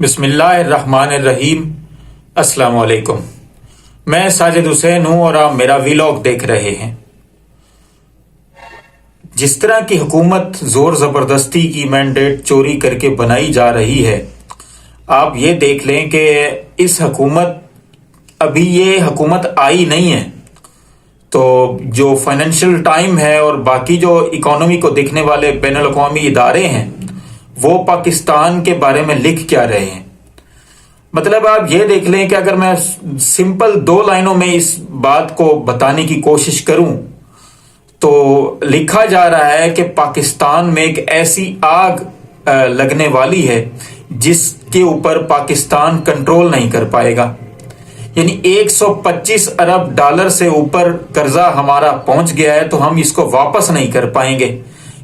بسم اللہ الرحمن الرحیم۔ السلام علیکم، میں ساجد حسین ہوں اور آپ میرا ویلاگ دیکھ رہے ہیں۔ جس طرح کی حکومت زور زبردستی کی مینڈیٹ چوری کر کے بنائی جا رہی ہے، آپ یہ دیکھ لیں کہ اس ابھی یہ حکومت آئی نہیں ہے، تو جو فائنینشیل ٹائم ہے اور باقی جو اکانومی کو دیکھنے والے بین الاقوامی ادارے ہیں وہ پاکستان کے بارے میں لکھ کیا رہے ہیں۔ مطلب آپ یہ دیکھ لیں کہ اگر میں سمپل 2 لائنوں میں اس بات کو بتانے کی کوشش کروں تو لکھا جا رہا ہے کہ پاکستان میں ایک ایسی آگ لگنے والی ہے جس کے اوپر پاکستان کنٹرول نہیں کر پائے گا۔ یعنی 125 ارب ڈالر سے اوپر قرضہ ہمارا پہنچ گیا ہے تو ہم اس کو واپس نہیں کر پائیں گے۔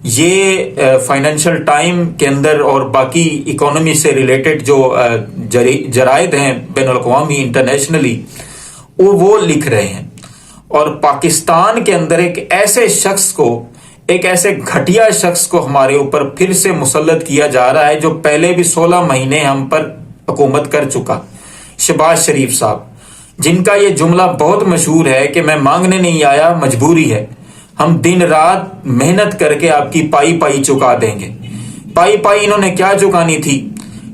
یہ فائنینشیل ٹائم کے اندر اور باقی اکانومی سے ریلیٹڈ جو جرائد ہیں بین الاقوامی انٹرنیشنلی وہ لکھ رہے ہیں، اور پاکستان کے اندر ایک ایسے گھٹیا شخص کو ہمارے اوپر پھر سے مسلط کیا جا رہا ہے جو پہلے بھی 16 مہینے ہم پر حکومت کر چکا، شہباز شریف صاحب، جن کا یہ جملہ بہت مشہور ہے کہ میں مانگنے نہیں آیا، مجبوری ہے، ہم دن رات محنت کر کے آپ کی پائی چکا دیں گے۔ پائی انہوں نے کیا چکانی تھی؟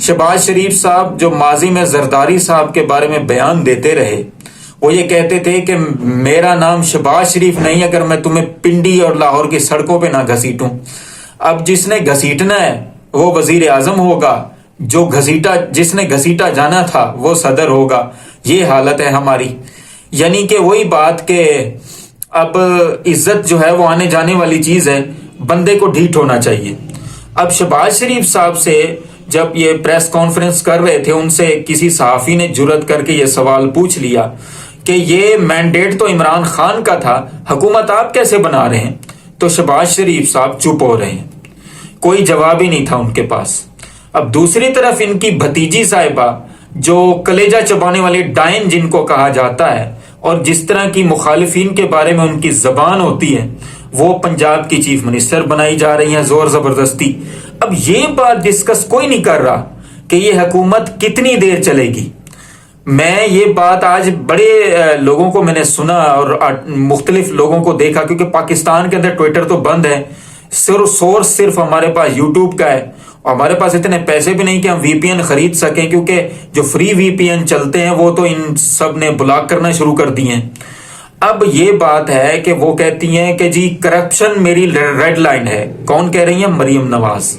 شہباز شریف صاحب جو ماضی میں زرداری صاحب کے بارے میں بیان دیتے رہے، وہ یہ کہتے تھے کہ میرا نام شہباز شریف نہیں اگر میں تمہیں پنڈی اور لاہور کی سڑکوں پہ نہ گھسیٹوں۔ اب جس نے گھسیٹنا ہے وہ وزیر اعظم ہوگا، جس نے گھسیٹا جانا تھا وہ صدر ہوگا۔ یہ حالت ہے ہماری، یعنی کہ وہی بات کہ اب عزت جو ہے وہ آنے جانے والی چیز ہے، بندے کو ڈھیٹ ہونا چاہیے۔ اب شہباز شریف صاحب سے جب یہ پریس کانفرنس کر رہے تھے، ان سے کسی صحافی نے جرأت کر کے یہ سوال پوچھ لیا کہ یہ مینڈیٹ تو عمران خان کا تھا، حکومت آپ کیسے بنا رہے ہیں؟ تو شہباز شریف صاحب چپ ہو رہے ہیں، کوئی جواب ہی نہیں تھا ان کے پاس۔ اب دوسری طرف ان کی بھتیجی صاحبہ جو کلیجہ چبانے والی ڈائن جن کو کہا جاتا ہے، اور جس طرح کی مخالفین کے بارے میں ان کی زبان ہوتی ہے، وہ پنجاب کی چیف منسٹر بنائی جا رہی ہیں زور زبردستی۔ اب یہ بات ڈسکس کوئی نہیں کر رہا کہ یہ حکومت کتنی دیر چلے گی۔ میں یہ بات آج بڑے لوگوں کو میں نے سنا اور مختلف لوگوں کو دیکھا، کیونکہ پاکستان کے اندر ٹویٹر تو بند ہے، سورس صرف ہمارے پاس یوٹیوب کا ہے، اور ہمارے پاس اتنے پیسے بھی نہیں کہ ہم وی پی این خرید سکیں، کیونکہ جو فری وی پی این چلتے ہیں وہ تو ان سب نے بلاک کرنا شروع کر دی ہیں۔ اب یہ بات ہے کہ وہ کہتی ہیں کہ جی کرپشن میری ریڈ لائن ہے۔ کون کہہ رہی ہیں؟ مریم نواز۔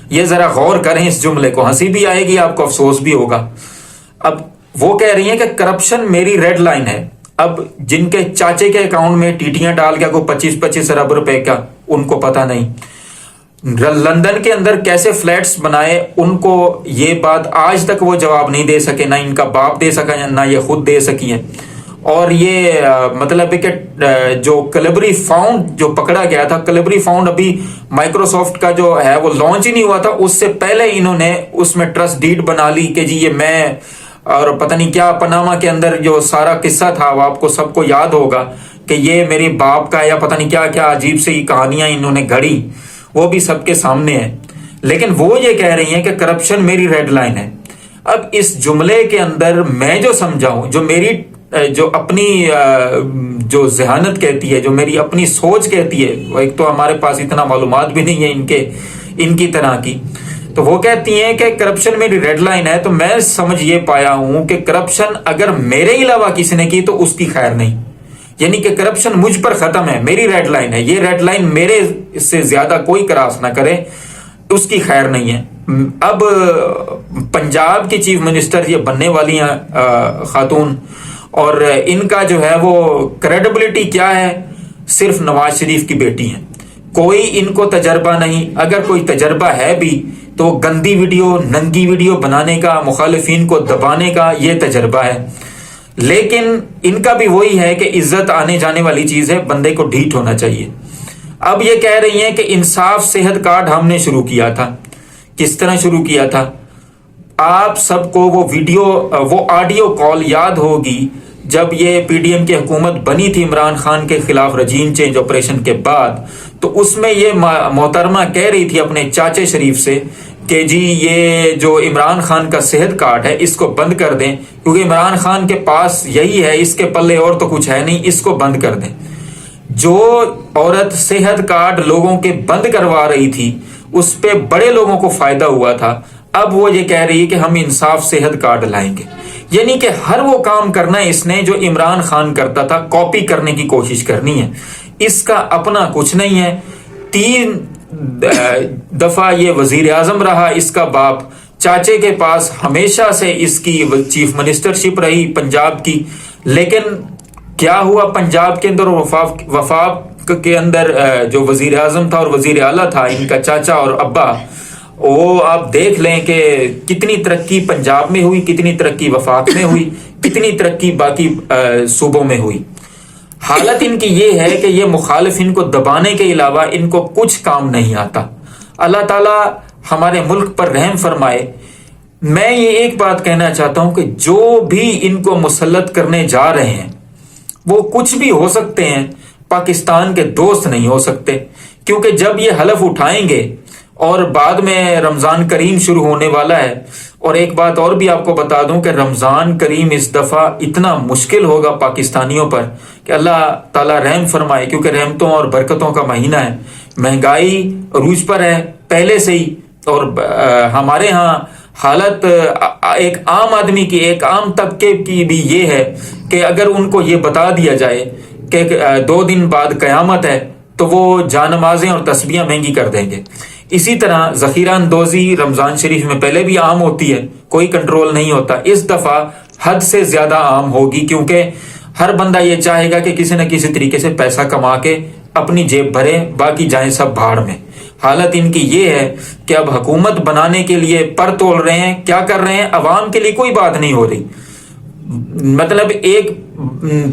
یہ ذرا غور کریں اس جملے کو، ہنسی بھی آئے گی، آپ کو افسوس بھی ہوگا۔ اب وہ کہہ رہی ہیں کہ کرپشن میری ریڈ لائن ہے۔ اب جن کے چاچے کے اکاؤنٹ میں ٹیٹیاں ڈال گیا کو 25 ارب روپے کا، ان کو پتہ نہیں۔ لندن کے اندر کیسے فلیٹس بنائے، ان کو یہ بات آج تک وہ جواب نہیں دے سکے، نہ ان کا باپ دے سکا نہ یہ خود دے سکی ہیں۔ اور یہ مطلب ہے کہ جو کلبری فاؤنڈ جو پکڑا گیا تھا، کلبری فاؤنڈ ابھی مائکروسافٹ کا جو ہے وہ لانچ ہی نہیں ہوا تھا، اس سے پہلے انہوں نے اس میں ٹرسٹ ڈیڈ بنا لی کہ جی یہ میں، اور پتہ نہیں کیا پناما کے اندر جو سارا قصہ تھا وہ آپ کو سب کو یاد ہوگا کہ یہ میری باپ کا، یا پتہ نہیں کیا کیا عجیب سی کہانیاں انہوں نے گھڑی، وہ بھی سب کے سامنے ہے۔ لیکن وہ یہ کہہ رہی ہیں کہ کرپشن میری ریڈ لائن ہے۔ اب اس جملے کے اندر میں جو سمجھا ہوں، جو میری جو اپنی جو ذہانت کہتی ہے، جو میری اپنی سوچ کہتی ہے، وہ ایک تو ہمارے پاس اتنا معلومات بھی نہیں ہے ان کی طرح کی، تو وہ کہتی ہیں کہ کرپشن میری ریڈ لائن ہے۔ تو میں سمجھ یہ پایا ہوں کہ کرپشن اگر میرے علاوہ کسی نے کی تو اس کی خیر نہیں، یعنی کہ کرپشن مجھ پر ختم ہے، میری ریڈ لائن ہے، یہ ریڈ لائن میرے سے زیادہ کوئی کراس نہ کرے، اس کی خیر نہیں ہے۔ اب پنجاب کی چیف منسٹر یہ بننے والی ہیں خاتون، اور ان کا جو ہے وہ کریڈیبلٹی کیا ہے؟ صرف نواز شریف کی بیٹی ہیں، کوئی ان کو تجربہ نہیں۔ اگر کوئی تجربہ ہے بھی تو گندی ویڈیو، ننگی ویڈیو بنانے کا، مخالفین کو دبانے کا یہ تجربہ ہے۔ لیکن ان کا بھی وہی ہے کہ عزت آنے جانے والی چیز ہے، بندے کو ڈھیٹ ہونا چاہیے۔ اب یہ کہہ رہی ہیں کہ انصاف صحت کارڈ ہم نے شروع کیا تھا۔ کس طرح شروع کیا تھا؟ آپ سب کو وہ آڈیو کال یاد ہوگی جب یہ پی ڈی ایم کی حکومت بنی تھی عمران خان کے خلاف رجیم چینج آپریشن کے بعد، تو اس میں یہ محترمہ کہہ رہی تھی اپنے چاچے شریف سے کہ جی یہ جو عمران خان کا صحت کارڈ ہے اس کو بند کر دیں، کیونکہ عمران خان کے پاس یہی ہے، اس کے پلے اور تو کچھ ہے نہیں، اس کو بند کر دیں۔ جو عورت صحت کارڈ لوگوں کے بند کروا رہی تھی اس پہ بڑے لوگوں کو فائدہ ہوا تھا، اب وہ یہ کہہ رہی ہے کہ ہم انصاف صحت کارڈ لائیں گے۔ یعنی کہ ہر وہ کام کرنا ہے اس نے جو عمران خان کرتا تھا، کاپی کرنے کی کوشش کرنی ہے۔ اس کا اپنا کچھ نہیں ہے۔ 3 دفعہ یہ وزیر اعظم رہا، اس کا باپ چاچے کے پاس ہمیشہ سے اس کی چیف منسٹرشپ رہی پنجاب کی، لیکن کیا ہوا پنجاب کے اندر وفاق کے اندر جو وزیر اعظم تھا اور وزیر اعلیٰ تھا ان کا چاچا اور ابا، وہ آپ دیکھ لیں کہ کتنی ترقی پنجاب میں ہوئی، کتنی ترقی وفاق میں ہوئی، کتنی ترقی باقی صوبوں میں ہوئی۔ حالت ان کی یہ ہے کہ یہ مخالف ان کو دبانے کے علاوہ ان کو کچھ کام نہیں آتا۔ اللہ تعالیٰ ہمارے ملک پر رحم فرمائے۔ میں یہ ایک بات کہنا چاہتا ہوں کہ جو بھی ان کو مسلط کرنے جا رہے ہیں وہ کچھ بھی ہو سکتے ہیں، پاکستان کے دوست نہیں ہو سکتے، کیونکہ جب یہ حلف اٹھائیں گے اور بعد میں رمضان کریم شروع ہونے والا ہے، اور ایک بات اور بھی آپ کو بتا دوں کہ رمضان کریم اس دفعہ اتنا مشکل ہوگا پاکستانیوں پر کہ اللہ تعالیٰ رحم فرمائے، کیونکہ رحمتوں اور برکتوں کا مہینہ ہے۔ مہنگائی عروج پر ہے پہلے سے ہی، اور ہمارے ہاں حالت ایک عام آدمی کی، ایک عام طبقے کی بھی یہ ہے کہ اگر ان کو یہ بتا دیا جائے کہ 2 دن بعد قیامت ہے تو وہ جانمازیں اور تسبیحاں مہنگی کر دیں گے۔ اسی طرح ذخیرہ اندوزی رمضان شریف میں پہلے بھی عام ہوتی ہے، کوئی کنٹرول نہیں ہوتا، اس دفعہ حد سے زیادہ عام ہوگی، کیونکہ ہر بندہ یہ چاہے گا کہ کسی نہ کسی طریقے سے پیسہ کما کے اپنی جیب بھرے، باقی جائیں سب بھاڑ میں۔ حالت ان کی یہ ہے کہ اب حکومت بنانے کے لیے پر تول رہے ہیں، کیا کر رہے ہیں، عوام کے لیے کوئی بات نہیں ہو رہی۔ مطلب ایک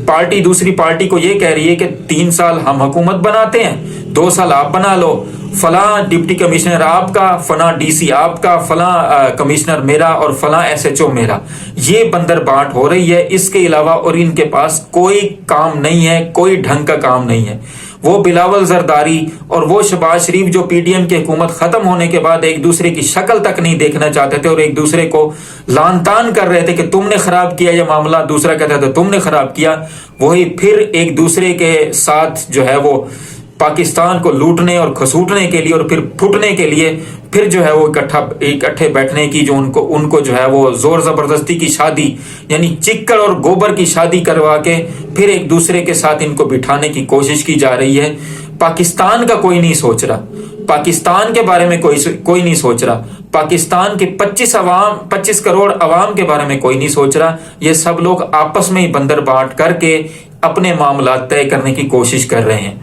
پارٹی دوسری پارٹی کو یہ کہہ رہی ہے کہ 3 سال ہم حکومت بناتے ہیں، 2 سال آپ بنا لو، فلاں ڈپٹی کمشنر آپ کا، فلاں ڈی سی آپ کا، فلاں کمشنر میرا اور فلاں SHO میرا۔ یہ بندر بانٹ ہو رہی ہے، اس کے علاوہ اور ان کے پاس کوئی کام نہیں ہے، کوئی ڈھنگ کا کام نہیں ہے۔ وہ بلاول زرداری اور وہ شہباز شریف جو PDM کی حکومت ختم ہونے کے بعد ایک دوسرے کی شکل تک نہیں دیکھنا چاہتے تھے اور ایک دوسرے کو لان تان کر رہے تھے کہ تم نے خراب کیا یہ معاملہ، دوسرا کہتا تھا تم نے خراب کیا، وہی پھر ایک دوسرے کے ساتھ جو ہے وہ پاکستان کو لوٹنے اور کھسوٹنے کے لیے اور پھر پھٹنے کے لیے پھر جو ہے وہ اکٹھے بیٹھنے کی جو ان کو جو ہے وہ زور زبردستی کی شادی، یعنی چکر اور گوبر کی شادی کروا کے پھر ایک دوسرے کے ساتھ ان کو بٹھانے کی کوشش کی جا رہی ہے۔ پاکستان کا کوئی نہیں سوچ رہا، پاکستان کے بارے میں کوئی نہیں سوچ رہا، پاکستان کے 25 کروڑ عوام کے بارے میں کوئی نہیں سوچ رہا۔ یہ سب لوگ آپس میں ہی بندر بانٹ کر کے اپنے معاملات طے کرنے کی کوشش کر رہے ہیں۔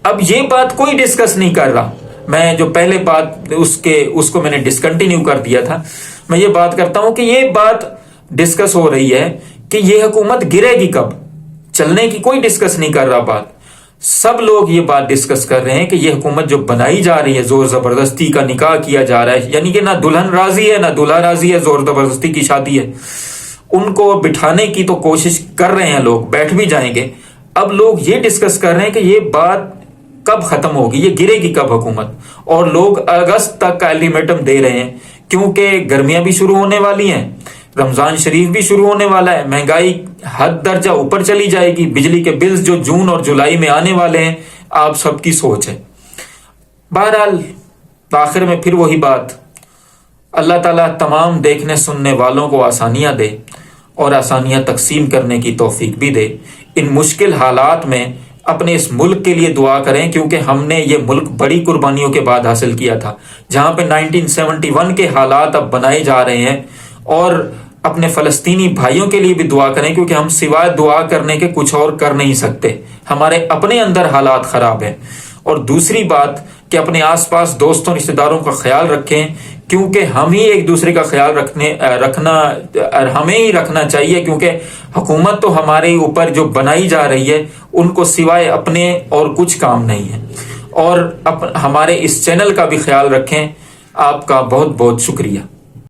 اب یہ بات کوئی ڈسکس نہیں کر رہا، میں جو پہلے بات اس کو میں نے ڈسکنٹینیو کر دیا تھا، میں یہ بات کرتا ہوں کہ یہ بات ڈسکس ہو رہی ہے کہ یہ حکومت گرے گی کب، چلنے کی کوئی ڈسکس نہیں کر رہا بات۔ سب لوگ یہ بات ڈسکس کر رہے ہیں کہ یہ حکومت جو بنائی جا رہی ہے، زور زبردستی کا نکاح کیا جا رہا ہے، یعنی کہ نہ دلہن راضی ہے نہ دلہا راضی ہے، زور زبردستی کی شادی ہے، ان کو بٹھانے کی تو کوشش کر رہے ہیں لوگ، بیٹھ بھی جائیں گے۔ اب لوگ یہ ڈسکس کر رہے ہیں کہ یہ بات کب ختم ہوگی، یہ گرے گی کب حکومت، اور لوگ اگست تک کا الٹیمیٹم دے رہے ہیں، کیونکہ گرمیاں بھی شروع ہونے والی ہیں، رمضان شریف بھی شروع ہونے والا ہے، مہنگائی حد درجہ اوپر چلی جائے گی، بجلی کے بلز جو جون اور جولائی میں آنے والے ہیں، آپ سب کی سوچ ہے۔ بہرحال آخر میں پھر وہی بات، اللہ تعالیٰ تمام دیکھنے سننے والوں کو آسانیاں دے اور آسانیاں تقسیم کرنے کی توفیق بھی دے۔ ان مشکل حالات میں اپنے اس ملک کے لیے دعا کریں، کیونکہ ہم نے یہ ملک بڑی قربانیوں کے بعد حاصل کیا تھا، جہاں پہ 1971 کے حالات اب بنائے جا رہے ہیں، اور اپنے فلسطینی بھائیوں کے لیے بھی دعا کریں، کیونکہ ہم سوائے دعا کرنے کے کچھ اور کر نہیں سکتے، ہمارے اپنے اندر حالات خراب ہیں۔ اور دوسری بات کہ اپنے آس پاس دوستوں رشتہ داروں کا خیال رکھیں، کیونکہ ہم ہی ایک دوسرے کا خیال ہمیں ہی رکھنا چاہیے، کیونکہ حکومت تو ہمارے اوپر جو بنائی جا رہی ہے ان کو سوائے اپنے اور کچھ کام نہیں ہے۔ اور ہمارے اس چینل کا بھی خیال رکھیں۔ آپ کا بہت بہت شکریہ۔